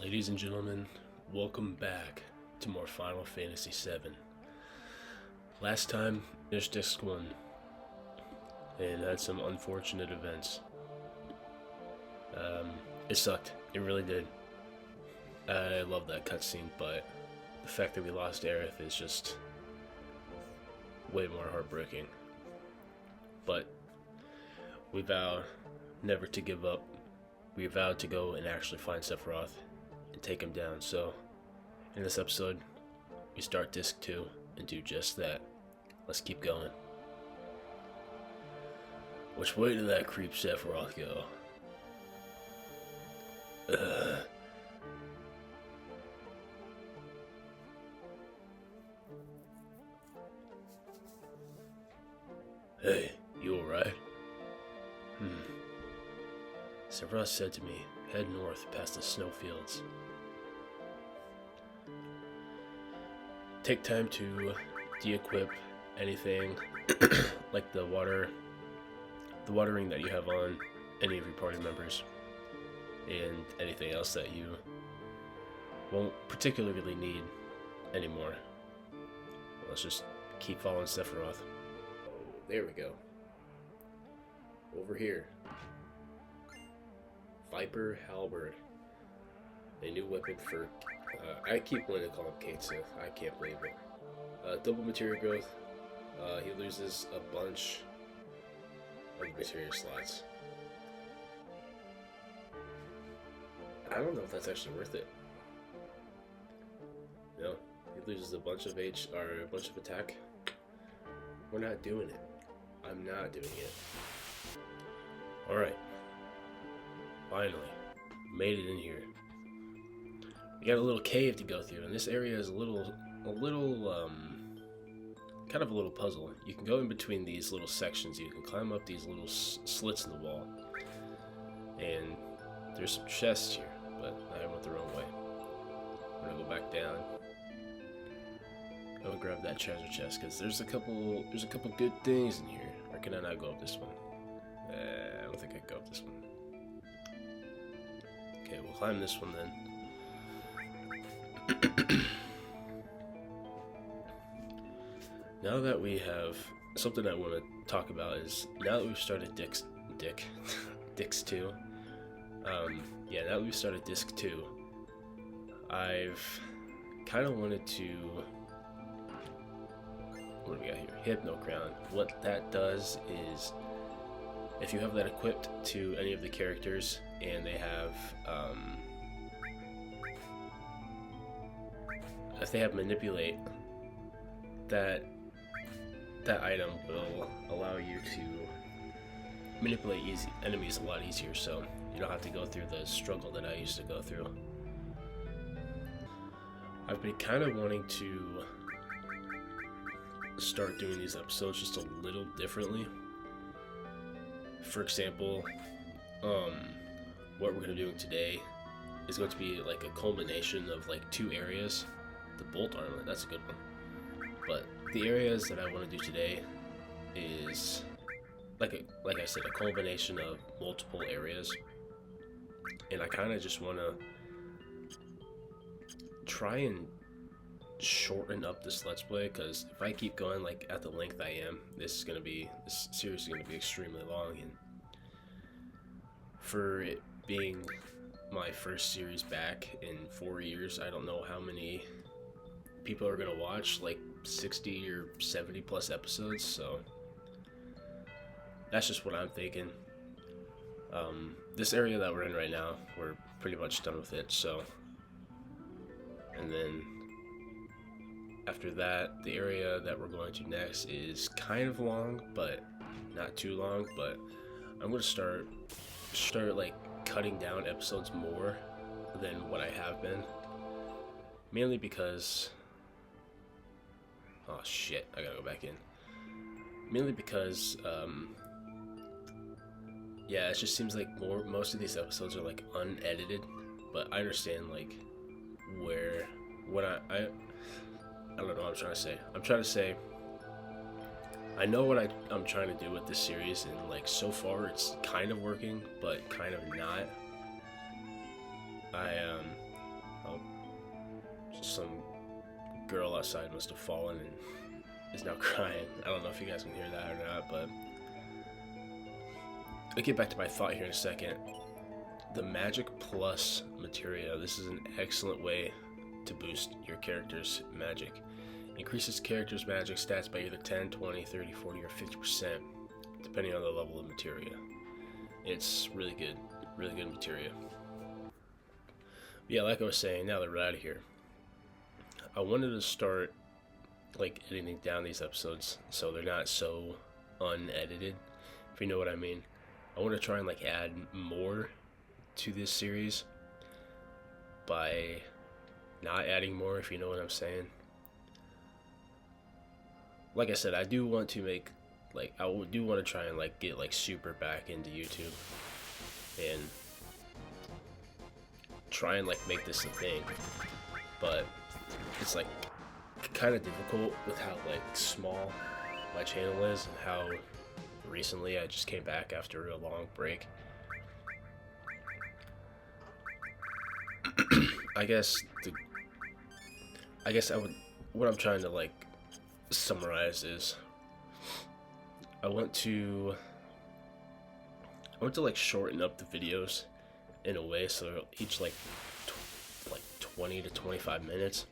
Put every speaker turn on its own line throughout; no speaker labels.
Ladies and gentlemen, welcome back to more Final Fantasy VII. Last time, finished Disc 1, and had some unfortunate events. It sucked. It really did. I love that cutscene, but the fact that we lost Aerith is just way more heartbreaking. But we vowed never to give up. We vowed to go and actually find Sephiroth and take him down. So, in this episode, we start Disc 2 and do just that. Let's keep going. Which way did that creep Sephiroth go? Hey, you alright? Sephiroth said to me, head north past the snowfields. Take time to de-equip anything like the watering that you have on any of your party members, and anything else that you won't particularly need anymore. Let's just keep following Sephiroth. There we go. Over here. Viper Halberd. A new weapon for... I keep wanting to call him Kate Sith. I can't believe it. Double material growth. He loses a bunch of material slots. I don't know if that's actually worth it. No, he loses a bunch of a bunch of attack. We're not doing it. I'm not doing it. Alright. Finally. Made it in here. We got a little cave to go through, and this area is kind of a little puzzle. You can go in between these little sections. You can climb up these little slits in the wall. And there's some chests here, but I went the wrong way. I'm gonna go back down. Go and grab that treasure chest, because there's a couple good things in here. Or can I not go up this one? I don't think I can go up this one. Okay, we'll climb this one then. Now that we have something I want to talk about is now that we've started Disc 2. Yeah, now that we've started Disc 2, I've kind of wanted to. What do we got here? Hypno Crown. What that does is, if you have that equipped to any of the characters and they have, if they have Manipulate, that item will allow you to manipulate enemies a lot easier, so you don't have to go through the struggle that I used to go through. I've been kind of wanting to start doing these episodes just a little differently. For example, what we're going to be doing today is going to be like a culmination of like two areas. The Bolt Armlet, that's a good one. But the areas that I want to do today is like I said, a culmination of multiple areas. And I kind of just want to try and shorten up this Let's Play, because if I keep going like at the length I am, this series is going to be extremely long. And for it being my first series back in 4 years, I don't know how many people are going to watch, like 60 or 70 plus episodes, so that's just what I'm thinking. This area that we're in right now, we're pretty much done with it, so, and then after that, the area that we're going to next is kind of long, but not too long. But I'm going to start like cutting down episodes more than what I have been, mainly because, oh shit, I gotta go back in. Mainly because, yeah, it just seems like most of these episodes are like unedited, but I understand like I don't know what I'm trying to say. I'm trying to say, I know what I'm trying to do with this series, and like so far it's kind of working, but kind of not. girl outside must have fallen and is now crying. I don't know if you guys can hear that or not, but I'll get back to my thought here in a second. The Magic Plus materia. This is an excellent way to boost your character's magic. Increases character's magic stats by either 10, 20, 30, 40, or 50%, depending on the level of materia. It's really good materia. Yeah, like I was saying, now that we're out of here, I wanted to start like editing down these episodes so they're not so unedited, if you know what I mean. I want to try and like add more to this series by not adding more, if you know what I'm saying. Like I said, I do want to make, like, I do want to try and like get like super back into YouTube and try and like make this a thing, but it's like kind of difficult with how like small my channel is and how recently I just came back after a long break. I guess what I'm trying to like summarize is I want to like shorten up the videos in a way so they're each like 20 to 25 minutes,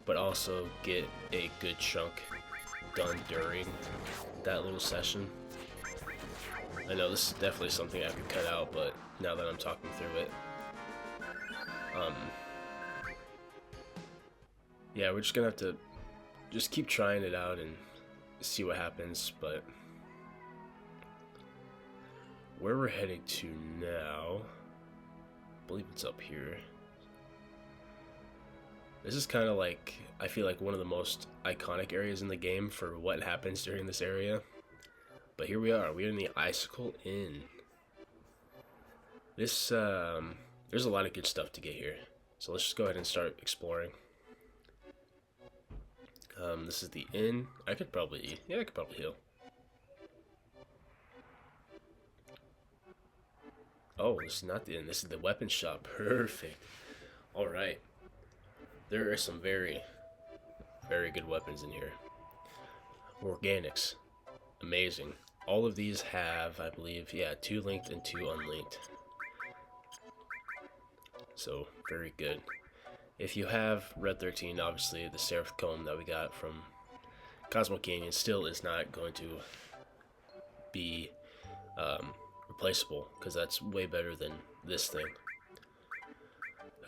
but also get a good chunk done during that little session. I know this is definitely something I could cut out, but now that I'm talking through it, yeah, we're just gonna have to just keep trying it out and see what happens. But where we're heading to now, I believe it's up here. This is kind of like, I feel like one of the most iconic areas in the game for what happens during this area. But here we are. We're in the Icicle Inn. This, there's a lot of good stuff to get here. So let's just go ahead and start exploring. This is the inn. I could probably heal. Oh, this is not the inn. This is the weapon shop. Perfect. Alright. There are some very, very good weapons in here. Organics. Amazing. All of these have, I believe, yeah, 2 linked and 2 unlinked. So, very good. If you have Red 13, obviously the Seraph Comb that we got from Cosmo Canyon still is not going to be replaceable, because that's way better than this thing.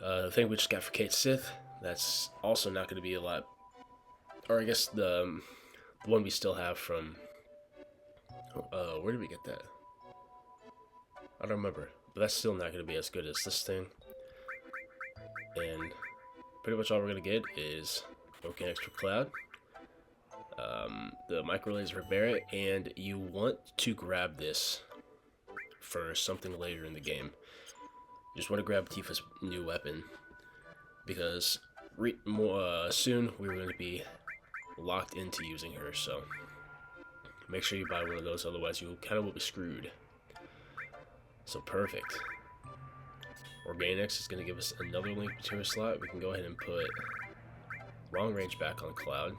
The thing we just got for Kate Sith, that's also not going to be a lot, or I guess the one we still have from, where did we get that? I don't remember, but that's still not going to be as good as this thing. And pretty much all we're going to get is Organics for Cloud, the Micro Laser for Barret, and you want to grab this for something later in the game. You just want to grab Tifa's new weapon, because soon we're going to be locked into using her, so make sure you buy one of those, otherwise you kind of will be screwed. So perfect. Organics is going to give us another link material slot. We can go ahead and put long range back on Cloud,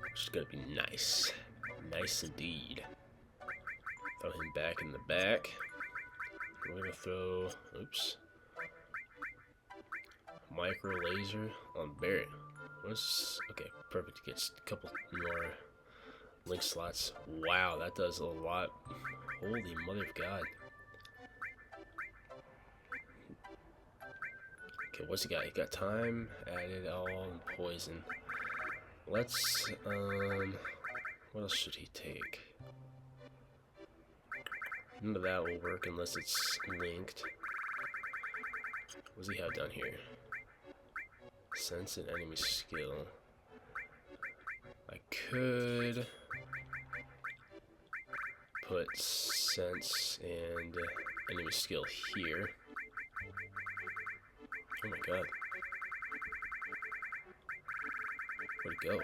which is going to be nice. Nice indeed. Throw him back in the back. We're going to throw, oops, Micro Laser on Barret. Okay, perfect. Gets a couple more link slots. Wow, that does a lot. Holy mother of God. Okay, what's he got? He got time added, all, and poison. Let's, what else should he take? None of that will work unless it's linked. What does he have down here? Sense and enemy skill. I could put sense and enemy skill here. Oh my God. Where'd it go?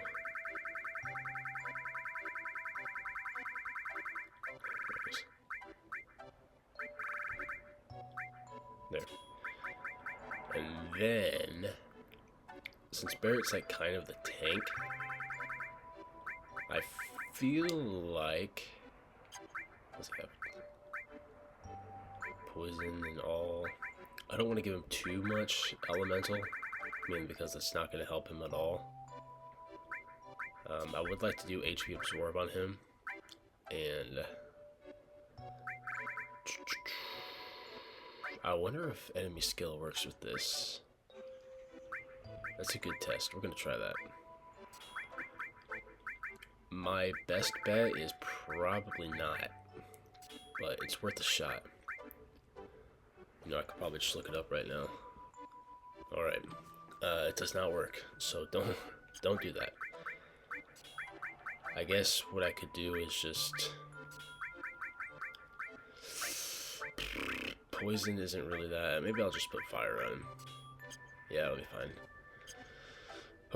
There. And then since Barrett's like kind of the tank, I feel like what's it have? Poison and all. I don't want to give him too much elemental, mainly because it's not going to help him at all. I would like to do HP absorb on him, and I wonder if enemy skill works with this. That's a good test. We're going to try that. My best bet is probably not, but it's worth a shot. You know, I could probably just look it up right now. Alright. It does not work, so don't do that. I guess what I could do is just... Poison isn't really that. Maybe I'll just put fire on him. Yeah, it'll be fine.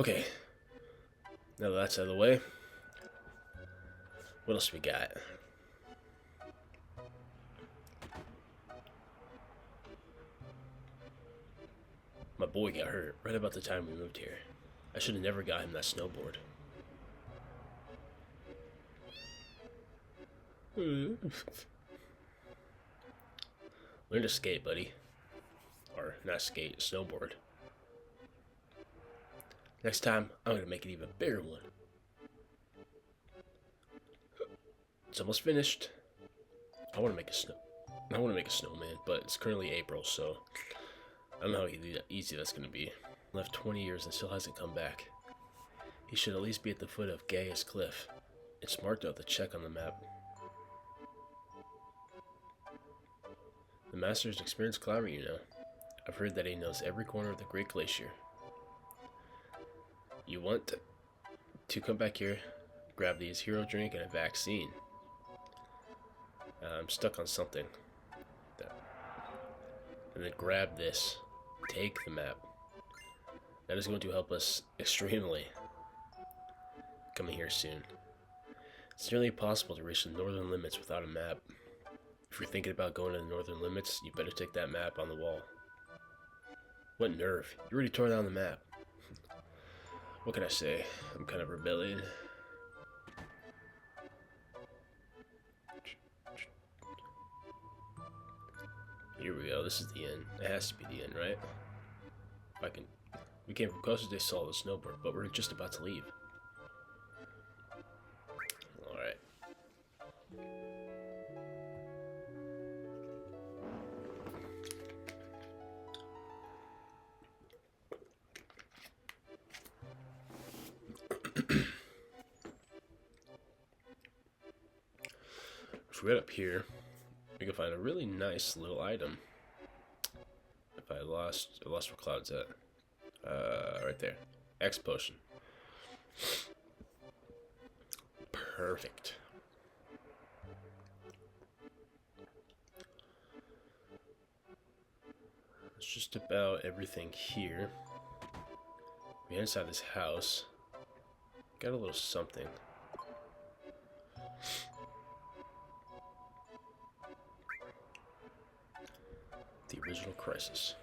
Okay. Now that that's out of the way, what else we got? My boy got hurt right about the time we moved here. I should have never got him that snowboard. Learn to skate, buddy. Or not skate, snowboard. Next time, I'm gonna make an even bigger one. It's almost finished. I want to make a snowman, but it's currently April, so I don't know how easy that's gonna be. Left 20 years and still hasn't come back. He should at least be at the foot of Gaius Cliff. It's marked out the check on the map. The master is an experienced climber, you know. I've heard that he knows every corner of the Great Glacier. You want to come back here, grab these hero drink and a vaccine. I'm stuck on something. And then grab this. Take the map. That is going to help us extremely. Coming here soon. It's nearly impossible to reach the northern limits without a map. If you're thinking about going to the northern limits, you better take that map on the wall. What nerve. You already tore down the map. What can I say? I'm kind of rebelling. Here we go. This is the end. It has to be the end, right? We came from Costa del Sol, the snowboard, but we're just about to leave. Alright. If we get up here, we can find a really nice little item. If I lost where Cloud's at. Right there. X potion. Perfect. It's just about everything here. We're inside this house. Got a little something. The original crisis.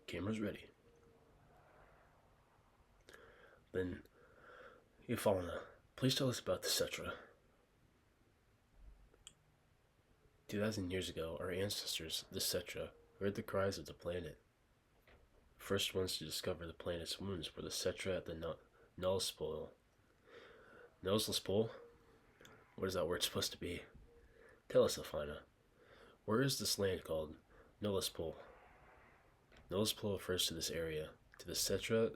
Camera's ready. Then, Yafalna, please tell us about the Cetra. 2,000 years ago, our ancestors, the Cetra, heard the cries of the planet. The first ones to discover the planet's wounds were the Cetra at the Nullspole. Nullspole? What is that word supposed to be? Tell us, Alfina. Where is this land called Nullspole? Nullspole refers to this area. To the Cetra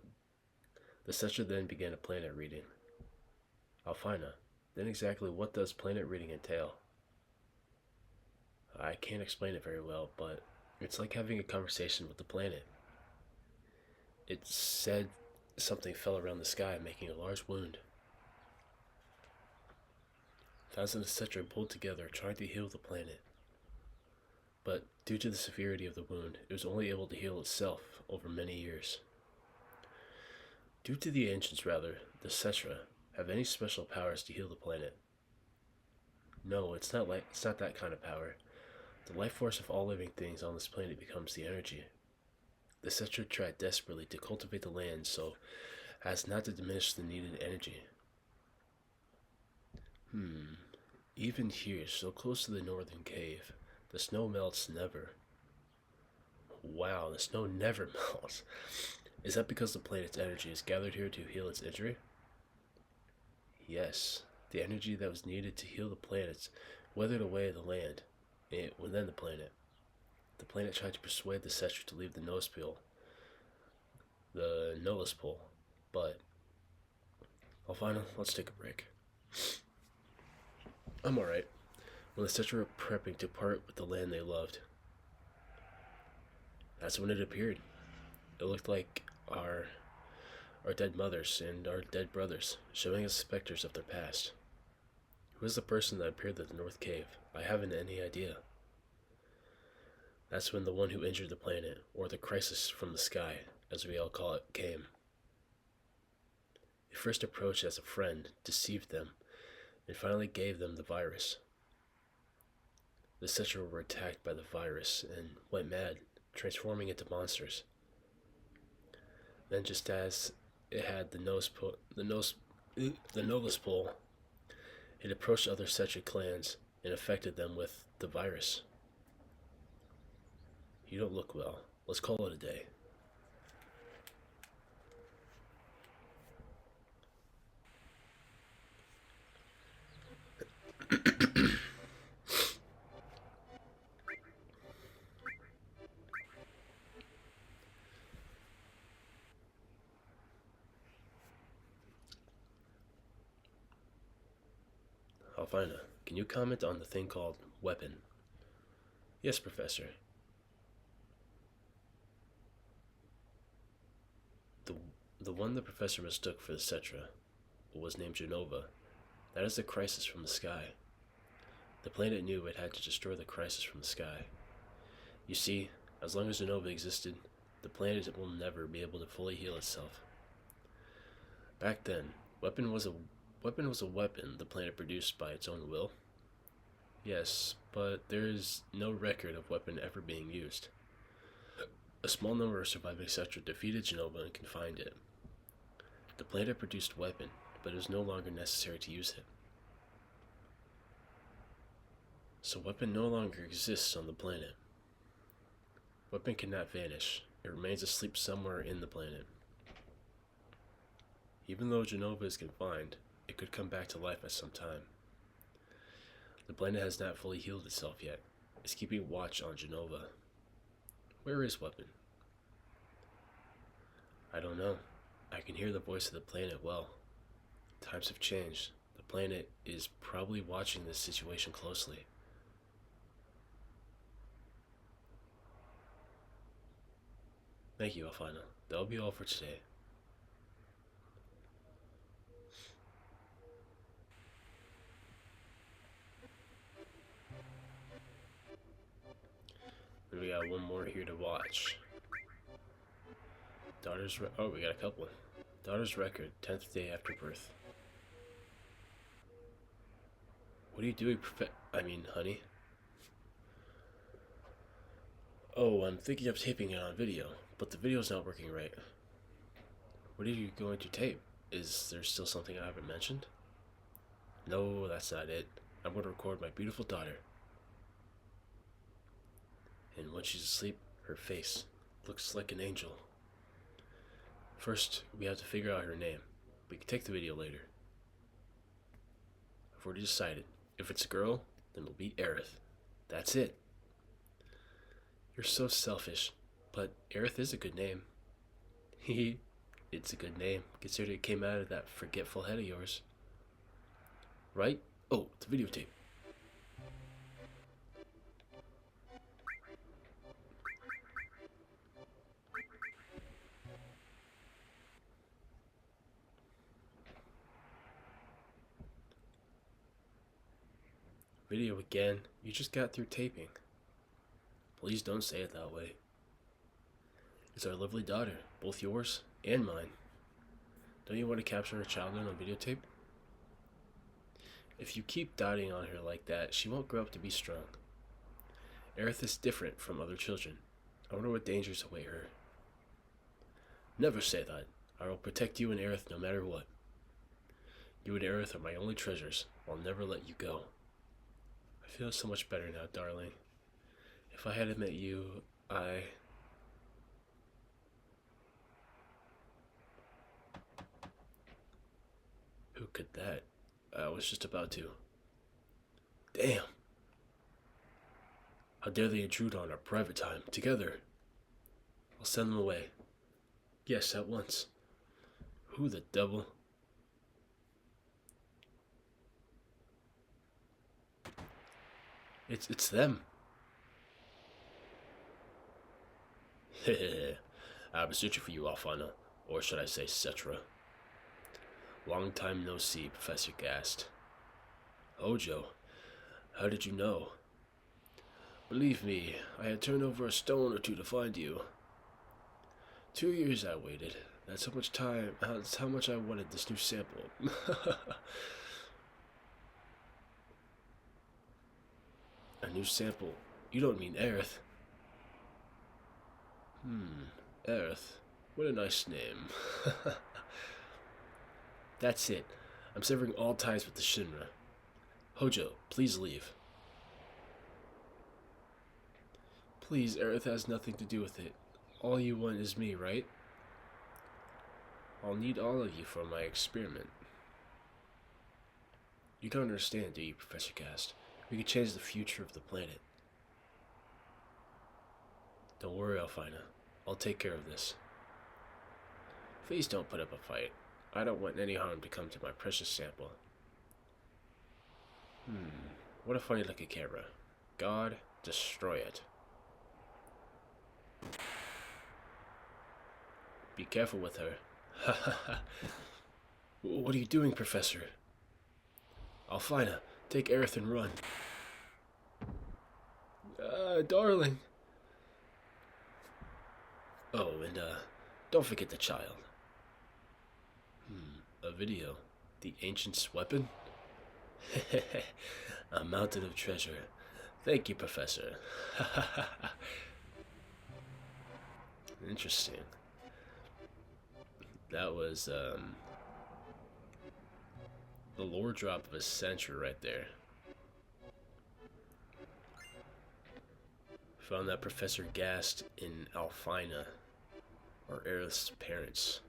then began a planet reading. Alfina, then exactly what does planet reading entail? I can't explain it very well, but it's like having a conversation with the planet. It said something fell around the sky, making a large wound. Thousands of Cetra pulled together, trying to heal the planet. But due to the severity of the wound, it was only able to heal itself over many years. Due to the ancients, rather, the Cetra have any special powers to heal the planet. No, it's not that kind of power. The life force of all living things on this planet becomes the energy. The Cetra try desperately to cultivate the land so as not to diminish the needed energy. Even here, so close to the northern cave, the snow melts never. Wow, the snow never melts. Is that because the planet's energy is gathered here to heal its injury? Yes, the energy that was needed to heal the planets weathered away the land, within the planet. The planet tried to persuade the Cetra to leave the Nolus Pole, but Alfina, let's take a break. I'm alright. When the Cetra were prepping to part with the land they loved, that's when it appeared. It looked like our dead mothers and our dead brothers, showing us specters of their past. Who was the person that appeared at the North Cave? I haven't any idea. That's when the one who injured the planet, or the crisis from the sky, as we all call it, came. It first approached as a friend, deceived them, and finally gave them the virus. The Cetra were attacked by the virus and went mad, transforming into monsters. Then, just as it had the Nolus Pole, it approached other Cetra clans and affected them with the virus. You don't look well. Let's call it a day. Alfina, can you comment on the thing called weapon? Yes, Professor. The one the professor mistook for the Cetra was named Genova. That is the crisis from the sky. The planet knew it had to destroy the crisis from the sky. You see, as long as Genova existed, the planet will never be able to fully heal itself. Back then, weapon was a weapon the planet produced by its own will. Yes, but there is no record of weapon ever being used. A small number of surviving Cetra defeated Genova and confined it. The planet produced weapon, but it was no longer necessary to use it. So weapon no longer exists on the planet. Weapon cannot vanish. It remains asleep somewhere in the planet. Even though Genova is confined, it could come back to life at some time. The planet has not fully healed itself yet. It's keeping watch on Genova. Where is weapon? I don't know. I can hear the voice of the planet well. Times have changed. The planet is probably watching this situation closely. Thank you, Alfina. That'll be all for today. And we got one more here to watch. We got a couple. Daughter's record, 10th day after birth. What are you doing, honey? Oh, I'm thinking of taping it on video, but the video's not working right. What are you going to tape? Is there still something I haven't mentioned? No, that's not it. I'm going to record my beautiful daughter. And when she's asleep, her face looks like an angel. First, we have to figure out her name. We can take the video later. I've already decided. If it's a girl, then it'll be Aerith. That's it. You're so selfish, but Aerith is a good name. It's a good name, considering it came out of that forgetful head of yours. Right? Oh, the videotape. Video again? You just got through taping. Please don't say it that way. It's our lovely daughter, both yours and mine. Don't you want to capture her childhood on videotape? If you keep doting on her like that, she won't grow up to be strong. Aerith is different from other children. I wonder what dangers await her. Never say that. I will protect you and Aerith no matter what. You and Aerith are my only treasures. I'll never let you go. I feel so much better now, darling. If I hadn't met you, Who could that? I was just about to. Damn! How dare they intrude on our private time together? I'll send them away. Yes, at once. Who the devil? It's them. I've been searching for you, Alfana. Or should I say Cetra. Long time no see, Professor Gast. Hojo, how did you know? Believe me, I had turned over a stone or two to find you. 2 years I waited. That's how much I wanted this new sample. A new sample? You don't mean Aerith? Aerith. What a nice name. That's it. I'm severing all ties with the Shinra. Hojo, please leave. Please, Aerith has nothing to do with it. All you want is me, right? I'll need all of you for my experiment. You don't understand, do you, Professor Gast? We could change the future of the planet. Don't worry, Alfina. I'll take care of this. Please don't put up a fight. I don't want any harm to come to my precious sample. What a funny looking camera. God, destroy it. Be careful with her. What are you doing, Professor? Alfina, take Aerith and run. Darling. Oh, and don't forget the child. A video. The ancient's weapon? A mountain of treasure. Thank you, Professor. Interesting. That was, the lore drop of a century right there. Found that Professor Gast in Alfina, or Aerith's parents.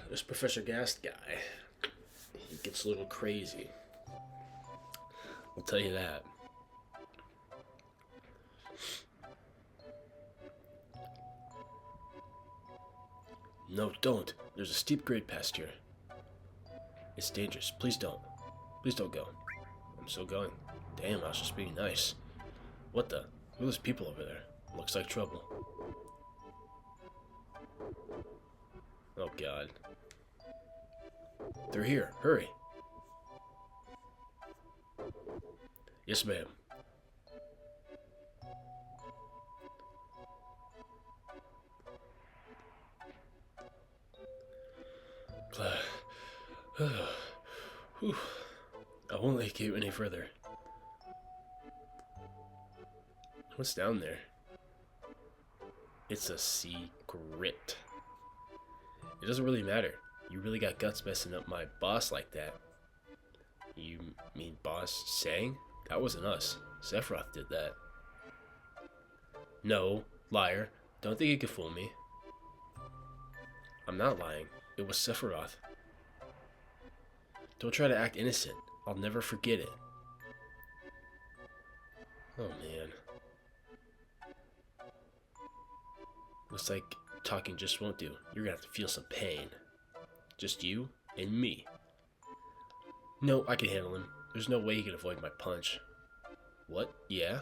This Professor Gast guy, he gets a little crazy. I'll tell you that. No, don't. There's a steep grade past here. It's dangerous. Please don't. Please don't go. I'm still going. Damn, I was just being nice. What the? Who are those people over there? Looks like trouble. Oh god. They're here. Hurry. Yes, ma'am. I won't let you any further. What's down there? It's a secret. It doesn't really matter. You really got guts messing up my boss like that. You mean boss Sang? That wasn't us. Sephiroth did that. No, liar. Don't think you can fool me. I'm not lying. It was Sephiroth. Don't try to act innocent. I'll never forget it. Oh man. Looks like talking just won't do. You're gonna have to feel some pain. Just you and me. No, I can handle him. There's no way he can avoid my punch. What? Yeah?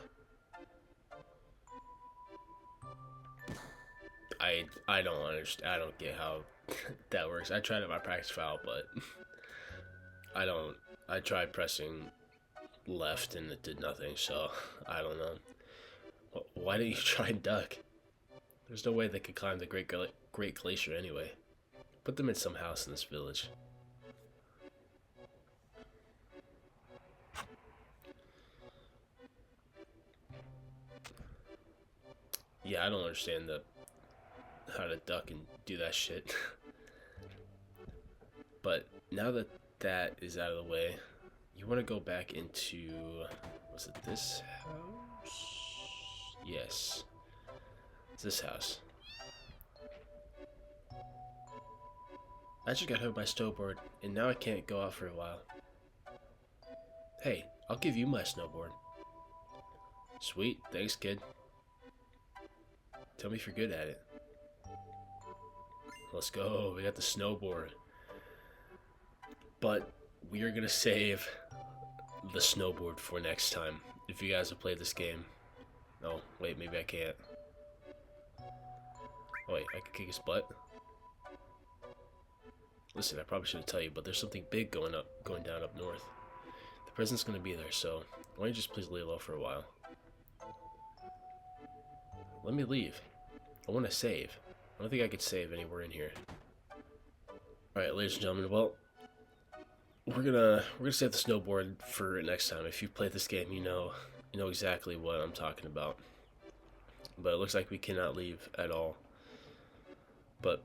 I don't understand. I don't get how that works. I tried it in my practice file, but I tried pressing left and it did nothing, so I don't know. Why didn't you try and duck? There's no way they could climb the Great Glacier anyway. Put them in some house in this village. Yeah, I don't understand how to duck and do that shit. But now that that is out of the way, you want to go back into, was it this house? Yes, it's this house. I just got hurt by snowboard, and now I can't go out for a while. Hey, I'll give you my snowboard. Sweet, thanks, kid. Tell me if you're good at it. Let's go, we got the snowboard. But we are gonna save the snowboard for next time. If you guys have played this game. Oh, wait, maybe I can't. Oh, wait, I can kick his butt? Listen, I probably shouldn't tell you, but there's something big going down up north. The president's gonna be there, so why don't you just please lay low for a while? Let me leave. I want to save. I don't think I could save anywhere in here. Alright, ladies and gentlemen, well, we're gonna save the snowboard for next time. If you've played this game, you know exactly what I'm talking about. But it looks like we cannot leave at all. But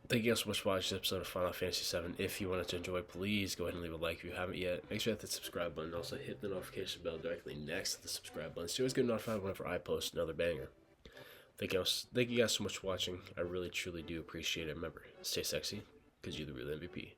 thank you guys so much for watching this episode of Final Fantasy VII. If you wanted to enjoy, please go ahead and leave a like if you haven't yet. Make sure you hit the subscribe button and also hit the notification bell directly next to the subscribe button so you always get notified whenever I post another banger. Thank you guys so much for watching. I really, truly do appreciate it. Remember, stay sexy, because you're the real MVP.